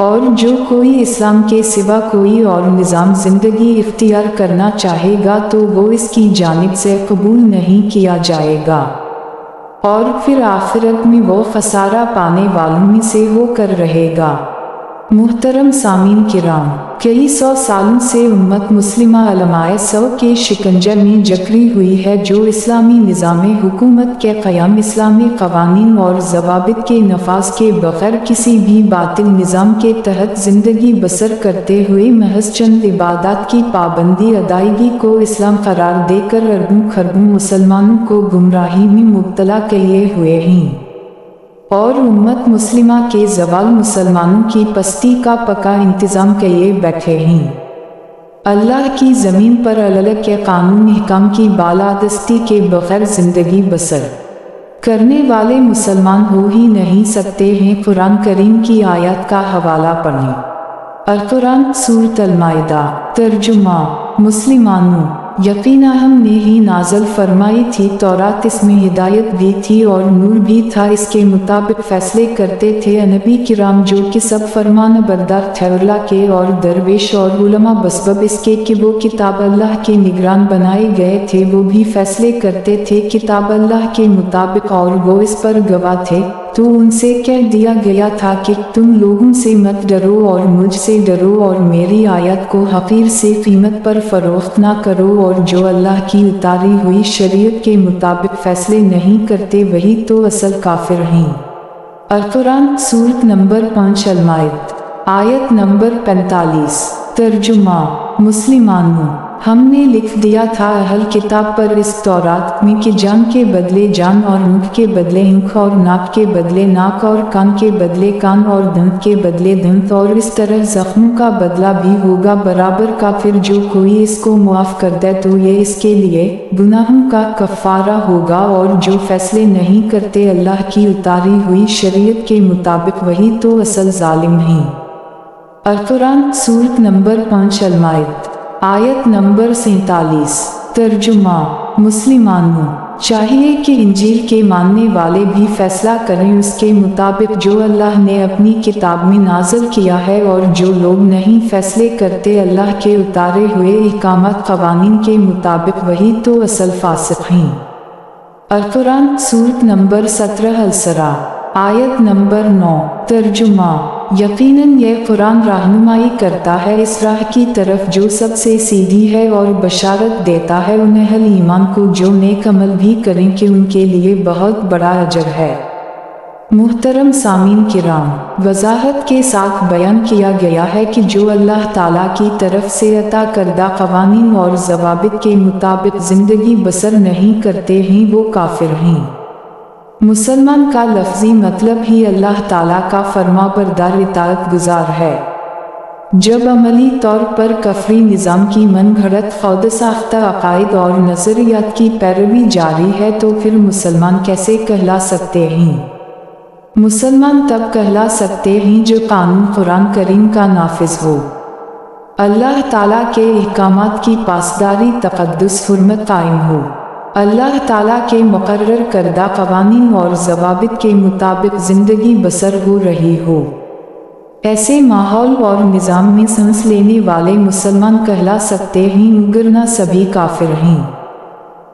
اور جو کوئی اسلام کے سوا کوئی اور نظام زندگی اختیار کرنا چاہے گا تو وہ اس کی جانب سے قبول نہیں کیا جائے گا، اور پھر آخرت میں وہ خسارہ پانے والوں میں سے ہو کر رہے گا۔ محترم سامعین کرام، کئی سو سالوں سے امت مسلمہ علماء سو کے شکنجے میں جکڑی ہوئی ہے، جو اسلامی نظام حکومت کے قیام، اسلامی قوانین اور ضوابط کے نفاذ کے بغیر کسی بھی باطل نظام کے تحت زندگی بسر کرتے ہوئے محض چند عبادات کی پابندی ادائیگی کو اسلام قرار دے کر اربوں خربوں مسلمانوں کو گمراہی میں مبتلا کیے ہوئے ہیں، اور امت مسلمہ کے زوال، مسلمانوں کی پستی کا پکا انتظام کیے بیٹھے ہیں۔ اللہ کی زمین پر اللہ کے قانون احکام کی بالادستی کے بغیر زندگی بسر کرنے والے مسلمان ہو ہی نہیں سکتے ہیں۔ قرآن کریم کی آیات کا حوالہ پڑھیں۔ القرآن سورۃ المائدہ۔ ترجمہ: مسلمانوں، یقیناً ہم نے ہی نازل فرمائی تھی تورات، اس میں ہدایت بھی تھی اور نور بھی تھا، اس کے مطابق فیصلے کرتے تھے انبی کرام جو کہ سب فرمان بردار تھے، اللہ کے اور درویش اور علماء بسبب اس کے کہ وہ کتاب اللہ کے نگران بنائے گئے تھے، وہ بھی فیصلے کرتے تھے کتاب اللہ کے مطابق اور وہ اس پر گواہ تھے۔ تو ان سے کہہ دیا گیا تھا کہ تم لوگوں سے مت ڈرو اور مجھ سے ڈرو اور میری آیت کو حقیر سے قیمت پر فروخت نہ کرو، اور جو اللہ کی اتاری ہوئی شریعت کے مطابق فیصلے نہیں کرتے وہی تو اصل کافر ہیں۔ القرآن سورۃ نمبر 5 المائدہ، آیت نمبر 45۔ ترجمہ: مسلمانوں، ہم نے لکھ دیا تھا اہل کتاب پر اس تورات میں کہ جان کے بدلے جان اور آنکھ کے بدلے آنکھ اور ناک کے بدلے ناک اور کان کے بدلے کان اور دنت کے بدلے دنت، اور اس طرح زخموں کا بدلہ بھی ہوگا برابر کا، پھر جو کوئی اس کو معاف کر دے تو یہ اس کے لیے گناہوں کا کفارہ ہوگا، اور جو فیصلے نہیں کرتے اللہ کی اتاری ہوئی شریعت کے مطابق وہی تو اصل ظالم ہیں۔ القرآن سورۃ نمبر 5 المائدہ، آیت نمبر 47۔ ترجمہ: مسلمانوں، چاہیے کہ انجیل کے ماننے والے بھی فیصلہ کریں اس کے مطابق جو اللہ نے اپنی کتاب میں نازل کیا ہے، اور جو لوگ نہیں فیصلے کرتے اللہ کے اتارے ہوئے احکامات قوانین کے مطابق وہی تو اصل فاسق ہیں۔ القرآن سورۃ نمبر 17 السرا، آیت نمبر 9۔ ترجمہ: یقیناً یہ قرآن رہنمائی کرتا ہے اس راہ کی طرف جو سب سے سیدھی ہے، اور بشارت دیتا ہے ان اہل ایمان کو جو نیک عمل بھی کریں کہ ان کے لیے بہت بڑا اجر ہے۔ محترم سامعین کرام، وضاحت کے ساتھ بیان کیا گیا ہے کہ جو اللہ تعالیٰ کی طرف سے عطا کردہ قوانین اور ضوابط کے مطابق زندگی بسر نہیں کرتے ہیں وہ کافر ہیں۔ مسلمان کا لفظی مطلب ہی اللہ تعالیٰ کا فرما بردار اطاعت گزار ہے۔ جب عملی طور پر کفری نظام کی من گھڑت خود ساختہ عقائد اور نظریات کی پیروی جاری ہے تو پھر مسلمان کیسے کہلا سکتے ہیں؟ مسلمان تب کہلا سکتے ہیں جو قانون قرآن کریم کا نافذ ہو، اللہ تعالیٰ کے احکامات کی پاسداری، تقدس، حرمت قائم ہو، اللہ تعالیٰ کے مقرر کردہ قوانین اور ضوابط کے مطابق زندگی بسر ہو رہی ہو۔ ایسے ماحول اور نظام میں سانس لینے والے مسلمان کہلا سکتے ہیں، مگر سبھی کافر ہیں۔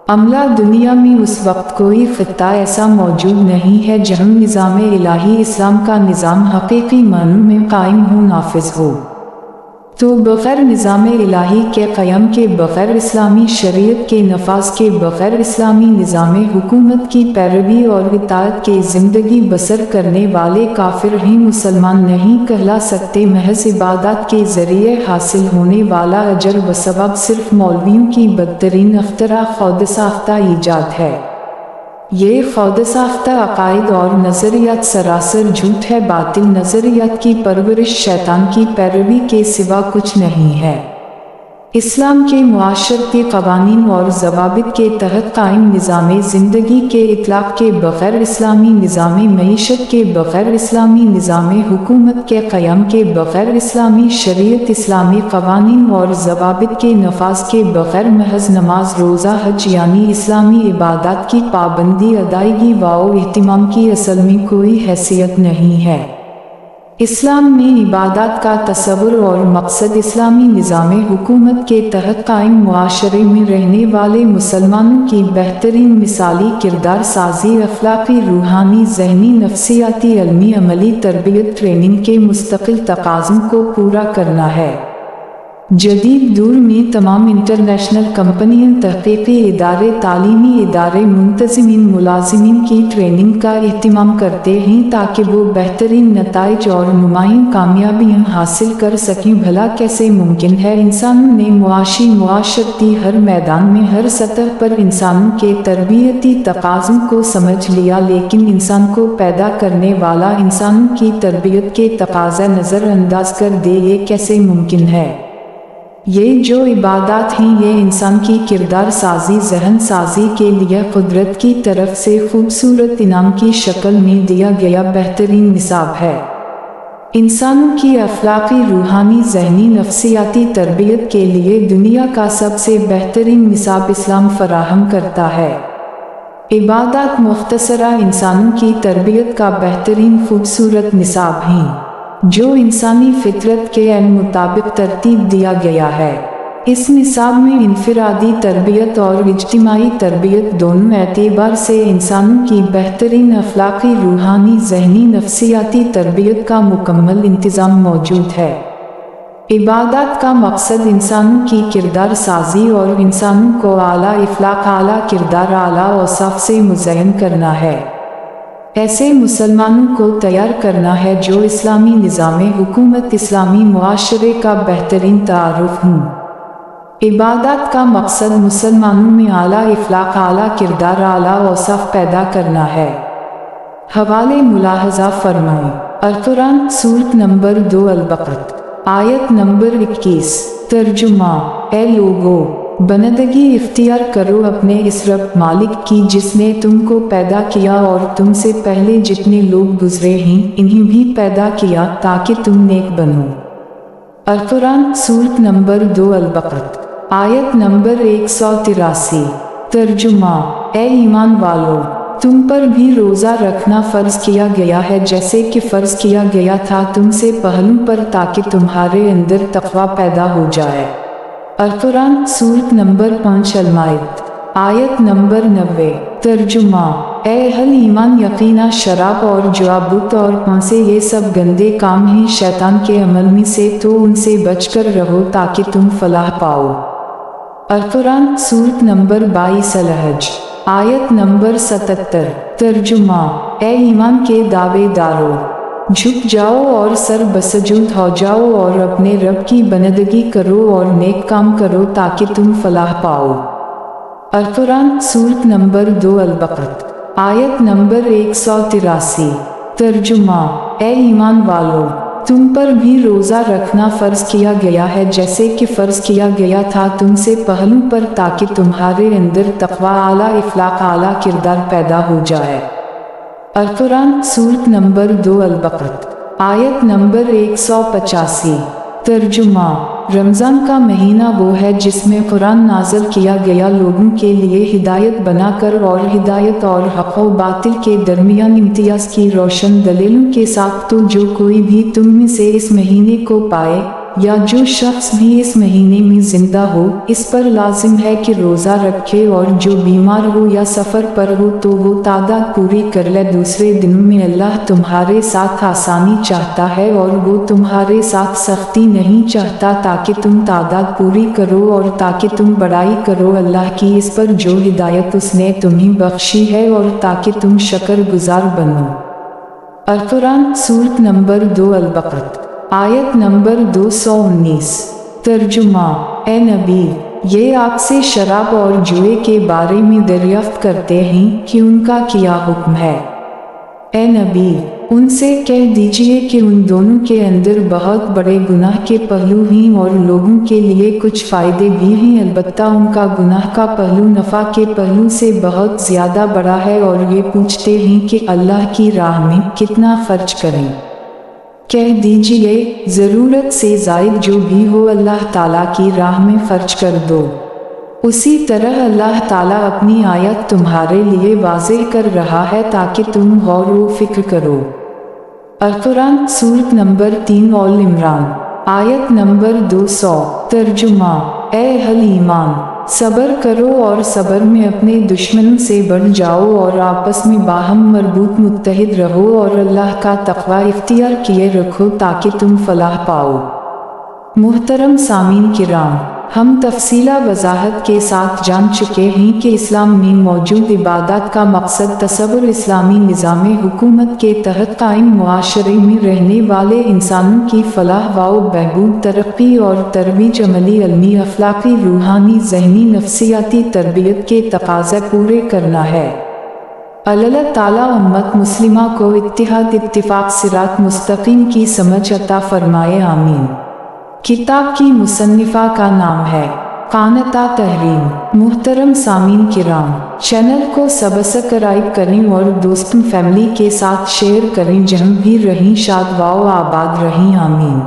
عملہ دنیا میں اس وقت کوئی خطہ ایسا موجود نہیں ہے جہاں نظام الہی اسلام کا نظام حقیقی معنوں میں قائم ہو، نافذ ہو۔ تو بغیر نظام الہی کے قیام کے، بغیر اسلامی شریعت کے نفاذ کے، بغیر اسلامی نظام حکومت کی پیروی اور اطاعت کے زندگی بسر کرنے والے کافر ہیں، مسلمان نہیں کہلا سکتے۔ محض عبادات کے ذریعے حاصل ہونے والا اجر و ثواب صرف مولویوں کی بدترین اختراع، خود ساختہ ایجاد ہے۔ یہ خود ساختہ عقائد اور نظریات سراسر جھوٹ ہے، باطل نظریات کی پرورش، شیطان کی پیروی کے سوا کچھ نہیں ہے۔ اسلام کے معاشرتی قوانین اور ضوابط کے تحت قائم نظام زندگی کے اطلاق کے بغیر، اسلامی نظام معیشت کے بغیر، اسلامی نظام حکومت کے قیام کے بغیر، اسلامی شریعت، اسلامی قوانین اور ضوابط کے نفاذ کے بغیر، محض نماز، روزہ، حج یعنی اسلامی عبادات کی پابندی، ادائیگی و اہتمام کی اصل میں کوئی حیثیت نہیں ہے۔ اسلام میں عبادات کا تصور اور مقصد اسلامی نظام حکومت کے تحت قائم معاشرے میں رہنے والے مسلمانوں کی بہترین مثالی کردار سازی، اخلاقی، روحانی، ذہنی، نفسیاتی، علمی، عملی تربیت ٹریننگ کے مستقل تقاضوں کو پورا کرنا ہے۔ جدید دور میں تمام انٹرنیشنل کمپنیاں، تحقیقی ادارے، تعلیمی ادارے منتظمین ملازمین کی ٹریننگ کا اہتمام کرتے ہیں تاکہ وہ بہترین نتائج اور نمایاں کامیابیاں حاصل کر سکیں۔ بھلا کیسے ممکن ہے؟ انسانوں نے معاشرتی ہر میدان میں ہر سطح پر انسانوں کے تربیتی تقاضوں کو سمجھ لیا، لیکن انسان کو پیدا کرنے والا انسانوں کی تربیت کے تقاضے نظر انداز کر دے۔ یہ کیسے ممکن ہے؟ یہ جو عبادات ہیں یہ انسان کی کردار سازی، ذہن سازی کے لیے قدرت کی طرف سے خوبصورت انعام کی شکل میں دیا گیا بہترین نصاب ہے۔ انسانوں کی اخلاقی، روحانی، ذہنی، نفسیاتی تربیت کے لیے دنیا کا سب سے بہترین نصاب اسلام فراہم کرتا ہے۔ عبادات مختصرہ انسانوں کی تربیت کا بہترین خوبصورت نصاب ہیں جو انسانی فطرت کے عین مطابق ترتیب دیا گیا ہے۔ اس نصاب میں انفرادی تربیت اور اجتماعی تربیت دونوں اعتبار سے انسانوں کی بہترین اخلاقی، روحانی، ذہنی، نفسیاتی تربیت کا مکمل انتظام موجود ہے۔ عبادات کا مقصد انسانوں کی کردار سازی اور انسانوں کو اعلیٰ اخلاق، اعلیٰ کردار، اعلیٰ اوصاف سے مزین کرنا ہے۔ ایسے مسلمانوں کو تیار کرنا ہے جو اسلامی نظام حکومت، اسلامی معاشرے کا بہترین تعارف ہوں۔ عبادات کا مقصد مسلمانوں میں اعلیٰ اخلاق، اعلیٰ کردار، اعلیٰ اوصاف پیدا کرنا ہے۔ حوالے ملاحظہ فرمائیں۔ القرآن سورۃ نمبر 2 البقرہ آیت نمبر 21۔ ترجمہ: اے لوگو، بندگی اختیار کرو اپنے اس رب مالک کی جس نے تم کو پیدا کیا اور تم سے پہلے جتنے لوگ گزرے ہیں انہیں بھی پیدا کیا تاکہ تم نیک بنو۔ القرآن سورۃ نمبر 2 البقرہ آیت نمبر 183۔ ترجمہ: اے ایمان والو، تم پر بھی روزہ رکھنا فرض کیا گیا ہے جیسے کہ فرض کیا گیا تھا تم سے پہلوں پر تاکہ تمہارے اندر تقوی پیدا ہو جائے۔ القرآن سورۃ نمبر 5 المائدہ آیت نمبر 90۔ ترجمہ: اے اہل ایمان، یقینا شراب اور جوا، بت اور پانسے یہ سب گندے کام ہیں شیطان کے عمل میں سے، تو ان سے بچ کر رہو تاکہ تم فلاح پاؤ۔ القرآن سورۃ نمبر 22 الحج آیت نمبر 77۔ ترجمہ: اے ایمان کے دعوے دارو، جھک جاؤ اور سر بسجود ہو جاؤ اور اپنے رب کی بندگی کرو اور نیک کام کرو تاکہ تم فلاح پاؤ۔ القرآن سورۃ نمبر 2 البقرہ آیت نمبر 183۔ ترجمہ: اے ایمان والو، تم پر بھی روزہ رکھنا فرض کیا گیا ہے جیسے کہ فرض کیا گیا تھا تم سے پہلوں پر تاکہ تمہارے اندر تقوی، اعلیٰ اخلاق، اعلیٰ کردار پیدا ہو جائے۔ القرآن سورۃ نمبر 2 البقرہ آیت نمبر 185۔ ترجمہ: رمضان کا مہینہ وہ ہے جس میں قرآن نازل کیا گیا لوگوں کے لیے ہدایت بنا کر اور ہدایت اور حق و باطل کے درمیان امتیاز کی روشن دلیلوں کے ساتھ، تو جو کوئی بھی تم میں سے اس مہینے کو پائے یا جو شخص بھی اس مہینے میں زندہ ہو اس پر لازم ہے کہ روزہ رکھے، اور جو بیمار ہو یا سفر پر ہو تو وہ تعداد پوری کر لے۔ دوسرے دنوں میں اللہ تمہارے ساتھ آسانی چاہتا ہے اور وہ تمہارے ساتھ سختی نہیں چاہتا تاکہ تم تعداد پوری کرو اور تاکہ تم بڑائی کرو اللہ کی اس پر جو ہدایت اس نے تمہیں بخشی ہے، اور تاکہ تم شکر گزار بنو۔ القرآن سورۃ نمبر 2 البقرہ آیت نمبر 219۔ ترجمہ: اے نبی، یہ آپ سے شراب اور جوئے کے بارے میں دریافت کرتے ہیں کہ ان کا کیا حکم ہے۔ اے نبی، ان سے کہہ دیجئے کہ ان دونوں کے اندر بہت بڑے گناہ کے پہلو ہیں اور لوگوں کے لیے کچھ فائدے بھی ہیں، البتہ ان کا گناہ کا پہلو نفع کے پہلو سے بہت زیادہ بڑا ہے، اور یہ پوچھتے ہیں کہ اللہ کی راہ میں کتنا خرچ کریں۔ کہہ دیجئے، ضرورت سے زائد جو بھی ہو اللہ تعالیٰ کی راہ میں خرچ کر دو۔ اسی طرح اللہ تعالیٰ اپنی آیت تمہارے لیے واضح کر رہا ہے تاکہ تم غور و فکر کرو۔ القرآن سورت نمبر 3 آل عمران آیت نمبر 200 ترجمہ اے اہل ایمان صبر کرو اور صبر میں اپنے دشمنوں سے بڑھ جاؤ اور آپس میں باہم مربوط متحد رہو اور اللہ کا تقوی اختیار کیے رکھو تاکہ تم فلاح پاؤ۔ محترم سامعین کرام، ہم تفصیلہ وضاحت کے ساتھ جان چکے ہیں کہ اسلام میں موجود عبادات کا مقصد تصور اسلامی نظام حکومت کے تحت قائم معاشرے میں رہنے والے انسانوں کی فلاح و بہبود، ترقی اور ترویج، عملی، علمی، اخلاقی، روحانی، ذہنی، نفسیاتی تربیت کے تقاضے پورے کرنا ہے۔ اللہ تعالیٰ امت مسلمہ کو اتحاد، اتفاق، صراط مستقیم کی سمجھ عطا فرمائے، آمین۔ کتاب کی مصنفہ کا نام ہے قانتہ تحریم۔ محترم سامعین کرام، چینل کو سبسکرائب کریں اور دوستوں فیملی کے ساتھ شیئر کریں۔ جہاں بھی رہیں شاد و آباد رہیں، آمین۔